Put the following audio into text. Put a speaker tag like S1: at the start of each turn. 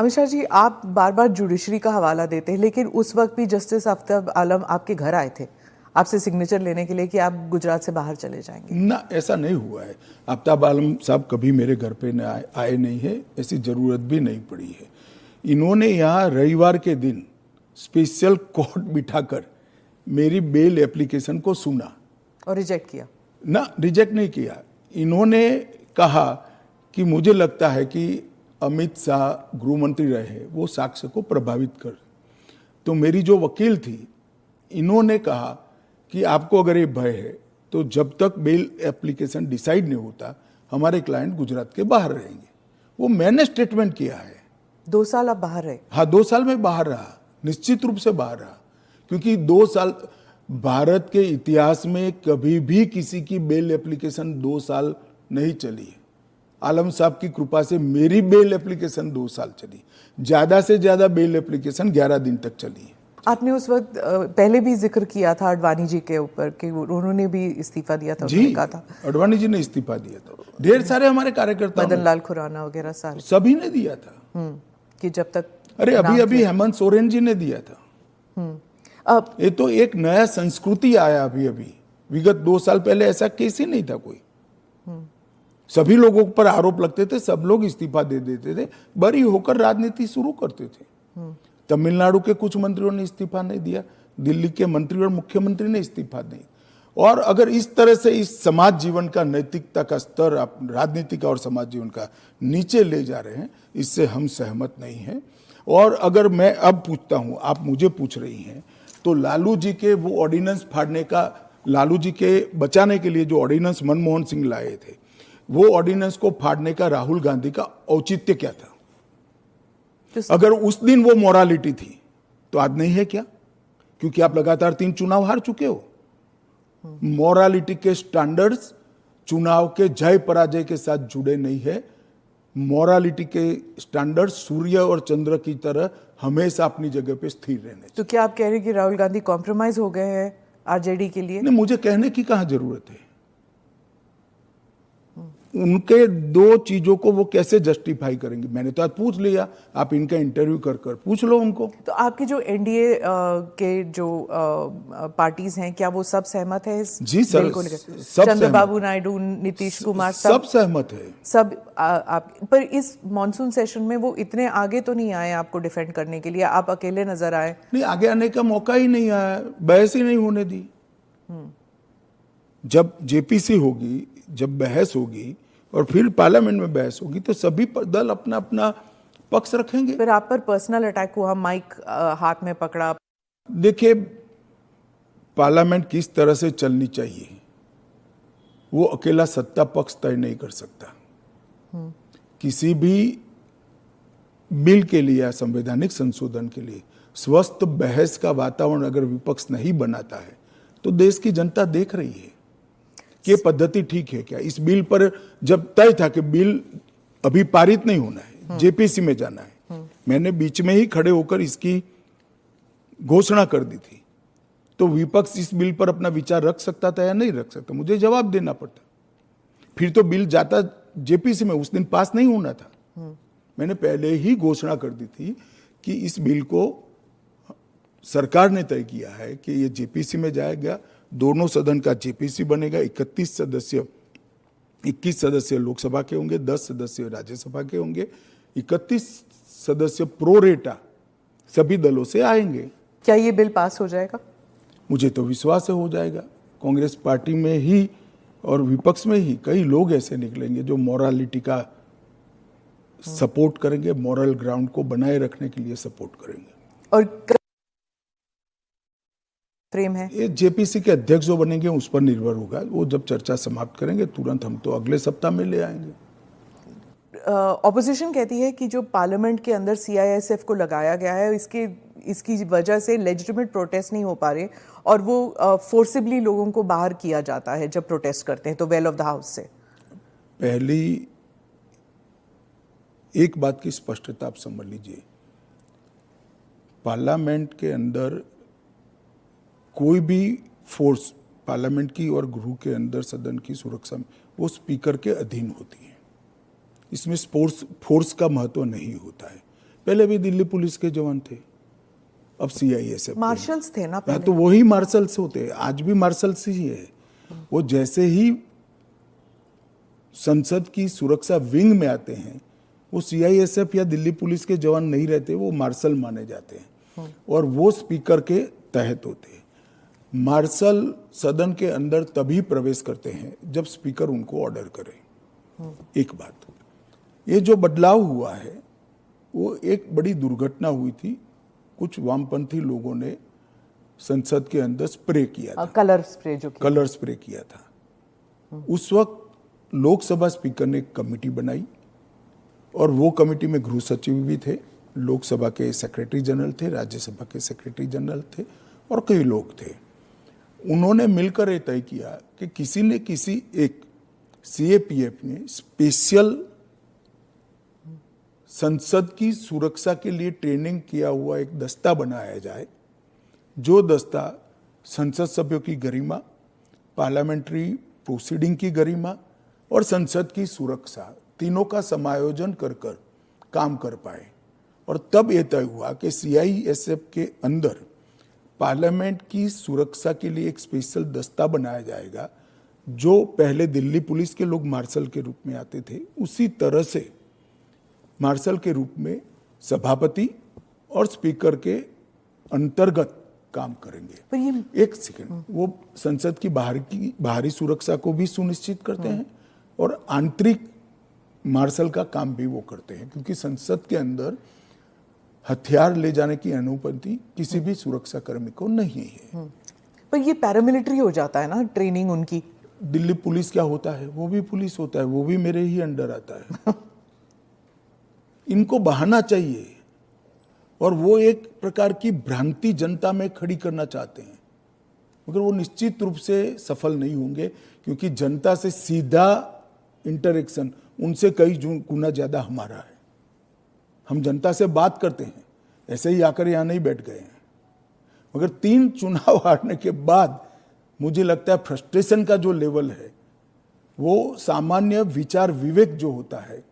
S1: अमित शाह जी, आप बार बार जुडिशरी का हवाला देते हैं, लेकिन उस वक्त भी जस्टिस आफ्ताब आलम आपके घर आए थे आपसे सिग्नेचर लेने के लिए कि आप गुजरात से बाहर चले जाएंगे।
S2: ना, ऐसा नहीं हुआ है। आफ्ताब आलम साहब कभी मेरे घर पे न आए नहीं है, ऐसी ज़रूरत भी नहीं पड़ी है। इन्होंने यहाँ रविवार के दिन स्पेशल कोर्ट बिठाकर मेरी बेल एप्लीकेशन को सुना
S1: और रिजेक्ट किया।
S2: ना, रिजेक्ट नहीं किया। इन्होंने कहा कि मुझे लगता है कि अमित शाह गृह मंत्री रहे, वो साक्ष्य को प्रभावित कर। तो मेरी जो वकील थी, इन्होंने कहा कि आपको अगर ये भय है तो जब तक बेल एप्लीकेशन डिसाइड नहीं होता हमारे क्लाइंट गुजरात के बाहर रहेंगे। वो मैंने स्टेटमेंट किया है।
S1: 2 साल आप बाहर रहे?
S2: हाँ, 2 साल में बाहर रहा, निश्चित रूप से बाहर रहा, क्योंकि 2 साल भारत के इतिहास में कभी भी किसी की बेल एप्लीकेशन 2 साल नहीं चली है। आलम साहब की कृपा से मेरी बेल एप्लीकेशन 2 साल चली। ज्यादा से ज्यादा बेल एप्लीकेशन 11 दिन तक चली है।
S1: आपने उस वक्त पहले भी जिक्र किया था अडवाणी जी के ऊपर कि उन्होंने भी इस्तीफा दिया था।
S2: जी,
S1: कहा था
S2: अडवाणी जी ने इस्तीफा दिया था। ढेर सारे हमारे कार्यकर्ता,
S1: मदन लाल खुराना वगैरह सारे,
S2: सभी ने दिया था।
S1: कि जब तक,
S2: अरे अभी हेमंत सोरेन जी ने दिया था। ये तो एक नया संस्कृति आया अभी। विगत 2 साल पहले ऐसा केस ही नहीं था कोई। सभी लोगों पर आरोप लगते थे, सब लोग इस्तीफा दे देते थे, बरी होकर राजनीति शुरू करते थे। तमिलनाडु के कुछ मंत्रियों ने इस्तीफा नहीं दिया, दिल्ली के मंत्री और मुख्यमंत्री ने इस्तीफा नहीं। और अगर इस तरह से इस समाज जीवन का, नैतिकता का स्तर आप राजनीति का और समाज जीवन का नीचे ले जा रहे हैं, इससे हम सहमत नहीं हैं। और अगर मैं अब पूछता हूं, आप मुझे पूछ रही हैं, तो लालू जी के वो ऑर्डिनेंस फाड़ने का, लालू जी के बचाने के लिए जो ऑर्डिनेंस मनमोहन सिंह लाए थे, वो ऑर्डिनेंस को फाड़ने का राहुल गांधी का औचित्य क्या था? अगर उस दिन वो मोरालिटी थी तो आज नहीं है क्या? क्योंकि आप लगातार 3 चुनाव हार चुके हो। मोरालिटी के स्टैंडर्ड्स चुनाव के जय पराजय के साथ जुड़े नहीं है। मोरालिटी के स्टैंडर्ड्स सूर्य और चंद्र की तरह हमेशा अपनी जगह पे स्थिर रहने चाहिए।
S1: तो क्या आप कह रहे हैं कि राहुल गांधी कॉम्प्रोमाइज हो गए हैं आरजेडी के लिए?
S2: नहीं, मुझे कहने की कहां जरूरत है। उनके 2 चीजों को वो कैसे जस्टिफाई करेंगे? मैंने तो आज पूछ लिया, आप इनका इंटरव्यू कर पूछ लो उनको।
S1: तो आपके जो एनडीए के जो पार्टीज हैं, क्या वो सब सहमत है इस
S2: जी सर,
S1: बिल को लेकर?
S2: सब
S1: चंद्रबाबू नायडू, नीतीश कुमार,
S2: सब सहमत है।
S1: सब आप पर इस मॉनसून सेशन में वो इतने आगे तो नहीं आए आपको डिफेंड करने के लिए, आप अकेले नजर आए।
S2: नहीं, आगे आने का मौका ही नहीं आया, बहस ही नहीं होने दी। जब जेपीसी होगी, जब बहस होगी और फिर पार्लियामेंट में बहस होगी, तो सभी दल अपना अपना पक्ष रखेंगे।
S1: फिर आप पर पर्सनल अटैक हुआ, माइक हाथ में पकड़ा।
S2: देखिए, पार्लियामेंट किस तरह से चलनी चाहिए वो अकेला सत्ता पक्ष तय नहीं कर सकता। किसी भी बिल के लिए या संवैधानिक संशोधन के लिए स्वस्थ बहस का वातावरण अगर विपक्ष नहीं बनाता है तो देश की जनता देख रही है कि पद्धति ठीक है क्या। इस बिल पर जब तय था कि बिल अभी पारित नहीं होना है, जेपीसी में जाना है, मैंने बीच में ही खड़े होकर इसकी घोषणा कर दी थी। तो विपक्ष इस बिल पर अपना विचार रख सकता था या नहीं रख सकता, मुझे जवाब देना पड़ता। फिर तो बिल जाता जेपीसी में, उस दिन पास नहीं होना था। मैंने पहले ही घोषणा कर दी थी कि इस बिल को सरकार ने तय किया है कि ये जेपीसी में जाएगा। दोनों सदन का जेपीसी बनेगा। 21 सदस्य लोकसभा के होंगे, 10 सदस्य राज्यसभा के होंगे, 31 सदस्य प्रोरेटा सभी दलों से आएंगे।
S1: क्या ये बिल पास हो जाएगा?
S2: मुझे तो विश्वास है हो जाएगा। कांग्रेस पार्टी में ही और विपक्ष में ही कई लोग ऐसे निकलेंगे जो मोरालिटी का सपोर्ट करेंगे, मॉरल ग्राउंड को बनाए रखने के लिए सपोर्ट करेंगे।
S1: और फ्रेम है
S2: ये जेपीसी के अध्यक्ष जो बनेंगे उस पर निर्भर होगा। वो जब चर्चा समाप्त करेंगे तुरंत हम तो अगले सप्ताह में ले आएंगे।
S1: ऑपोजिशन कहती है कि जो पार्लियामेंट के अंदर सीआईएसएफ को लगाया गया है, इसकी वजह से लेजिटिमेट प्रोटेस्ट नहीं हो पा रहे और वो फोर्सिबली लोगों को बाहर किया जाता है जब प्रोटेस्ट करते हैं तो वेल ऑफ द हाउस से।
S2: पहली एक बात की स्पष्टता आप समझ लीजिए, पार्लियामेंट के अंदर कोई भी फोर्स पार्लियामेंट की और गृह के अंदर सदन की सुरक्षा में वो स्पीकर के अधीन होती है। इसमें फोर्स का महत्व नहीं होता है। पहले भी दिल्ली पुलिस के जवान थे, अब सीआईएसएफ
S1: मार्शल्स थे ना
S2: हाँ,
S1: पहले।
S2: तो वही मार्शल्स होते हैं, आज भी मार्शल्स ही है। वो जैसे ही संसद की सुरक्षा विंग में आते हैं, वो सीआईएसएफ या दिल्ली पुलिस के जवान नहीं रहते, वो मार्शल माने जाते हैं और वो स्पीकर के तहत होते हैं। मार्शल सदन के अंदर तभी प्रवेश करते हैं जब स्पीकर उनको ऑर्डर करे। एक बात, ये जो बदलाव हुआ है वो एक बड़ी दुर्घटना हुई थी। कुछ वामपंथी लोगों ने संसद के अंदर स्प्रे किया था,
S1: कलर स्प्रे जो किया।
S2: कलर स्प्रे किया था। उस वक्त लोकसभा स्पीकर ने एक कमेटी बनाई और वो कमेटी में गृह सचिव भी थे, लोकसभा के सेक्रेटरी जनरल थे, राज्यसभा के सेक्रेटरी जनरल थे और कई लोग थे। उन्होंने मिलकर ये तय किया कि किसी ने किसी एक सीएपीएफ ने स्पेशल संसद की सुरक्षा के लिए ट्रेनिंग किया हुआ एक दस्ता बनाया जाए, जो दस्ता संसद सभ्यों की गरिमा, पार्लियामेंट्री प्रोसीडिंग की गरिमा और संसद की सुरक्षा तीनों का समायोजन कर कर काम कर पाए। और तब यह तय हुआ कि सीआईएसएफ के अंदर पार्लियामेंट की सुरक्षा के लिए एक स्पेशल दस्ता बनाया जाएगा, जो पहले दिल्ली पुलिस के लोग मार्शल के रूप में आते थे, उसी तरह से मार्शल के रूप में सभापति और स्पीकर के अंतर्गत काम करेंगे।
S1: पर ये
S2: एक सेकंड, वो संसद की बाहरी सुरक्षा को भी सुनिश्चित करते हैं और आंतरिक मार्शल का काम भी वो करते हैं, क्योंकि संसद के अंदर हथियार ले जाने की अनुमति किसी भी सुरक्षा कर्मी को नहीं है।
S1: पर ये पैरामिलिट्री हो जाता है ना ट्रेनिंग उनकी।
S2: दिल्ली पुलिस क्या होता है, वो भी पुलिस होता है, वो भी मेरे ही अंडर आता है। इनको बहाना चाहिए और वो एक प्रकार की भ्रांति जनता में खड़ी करना चाहते हैं, मगर वो निश्चित रूप से सफल नहीं होंगे, क्योंकि जनता से सीधा इंटरेक्शन उनसे कई गुना ज्यादा हमारा है। हम जनता से बात करते हैं, ऐसे ही आकर यहां नहीं बैठ गए हैं। मगर 3 चुनाव हारने के बाद मुझे लगता है फ्रस्ट्रेशन का जो लेवल है, वो सामान्य विचार विवेक जो होता है